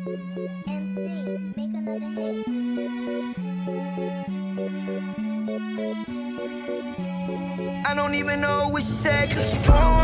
MC, make another hit. I don't even know what she said, cause she phone